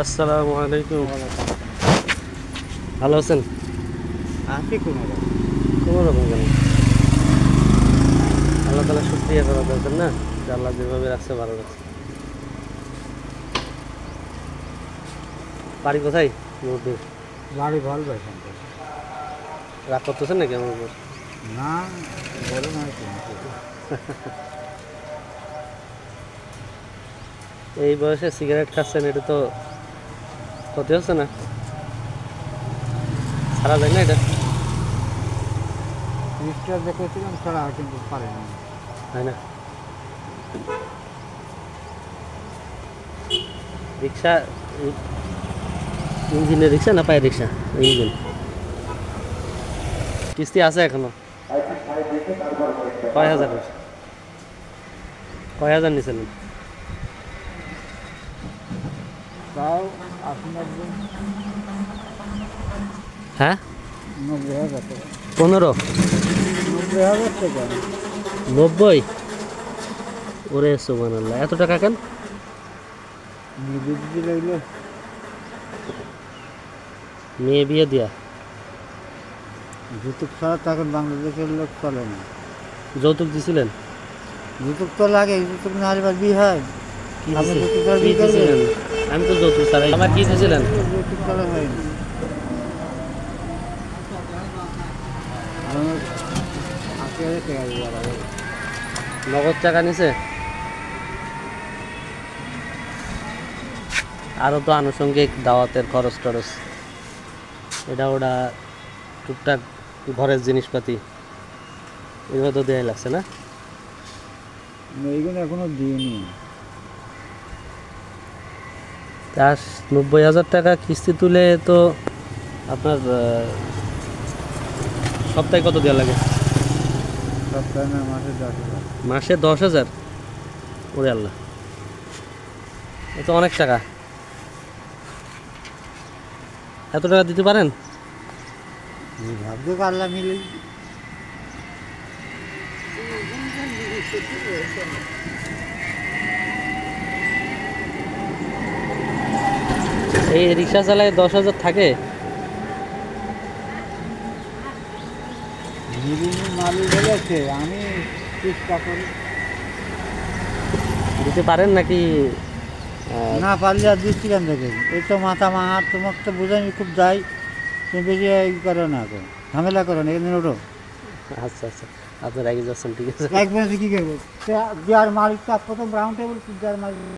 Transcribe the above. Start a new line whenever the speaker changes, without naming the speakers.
আসসালামু আলাইকুম। ভালো আছেন?
আছি কোনো
রকম কেন? আল্লাহ তাআলা শুকরিয়া করা দরকার না, যে আল্লাহ যেভাবে রাখছে ভালো রাখছে। বাড়ি কোথায়?
বাড়ি ভালো
রাগ করতেছেন নাকি আমার উপর?
না বলে না
এই বয়সে সিগারেট খাচ্ছেন, এটা তো ক্ষতি হচ্ছে না? ছাড়া যায় না এটা?
মিস্টার দেখেছিলাম ছাড়া কিন্তু পারেনি।
তাই না? রিক্সা, ইঞ্জিনের রিক্সা না পায়ের রিক্সা? ইঞ্জিন। কিস্তি আছে এখনো? কয় হাজার নিয়েছিলেন?
তাও আপনার
হ্যাঁ,
90,000 টাকা।
15?
90,000 টাকা
90? ওরে সুবহানাল্লাহ, এত টাকা কেন?
নিবৃত্তি লাগলো
মেয়ে বিয়ে দিয়া?
যৌতুক ছাড়া তখন বাংলাদেশের লোক চলে না।
যৌতুক দিছিলেন?
যৌতুক তো লাগে, যৌতুক না হলে বিয়ে হয়?
কি
আপনি
দিছে-
যৌতুক ছাড়া
কি
বিয়ে করবেন?
দিছিলেন? আমি তো যৌতুক ছাড়াই। আমার কি দিছিলেন?
যৌতুক ছাড়া হয়নি। আমার 80,000 টাকা দিয়ে লাগে।
নগদ টাকা নিছে? আরও তো আনুষঙ্গিক দাওয়াতের খরচ টরচ, এটা ওটা টুকটাক ঘরের জিনিসপাতি, এগুলো তো দেওয়াই লাগছে না?
এইগুলো এখনো দিইনি।
তার 90,000 টাকা কিস্তি তুলে তো আপনার সপ্তাহে কত দেওয়া লাগে?
সপ্তাহে না, মাসে 10,000।
মাসে 10,000? ওরে আল্লাহ, এ তো অনেক টাকা। এত টাকা দিতে পারেন?
ভাগ্য পাল্লা মিলে
এই রিক্সা চালায় 10,000 থাকে?
মালিক বলেছে, আমি চেষ্টা করি।
দিতে পারেন নাকি?
না পারলে আর দিচ্ছিলাম দেখে এই তো মাথা মাহার তোমাকে তো বোঝানি খুব যাই, তুমি বেশি ই করো না, এখন ঝামেলা করো না, এখানে ওঠো।
আচ্ছা আচ্ছা, আপনি রেগে যাচ্ছেন, ঠিক আছে।
এক মাসে কী করবো? যার মালিক, তার প্রথম রাউন্ড টেবিল, যার মালিক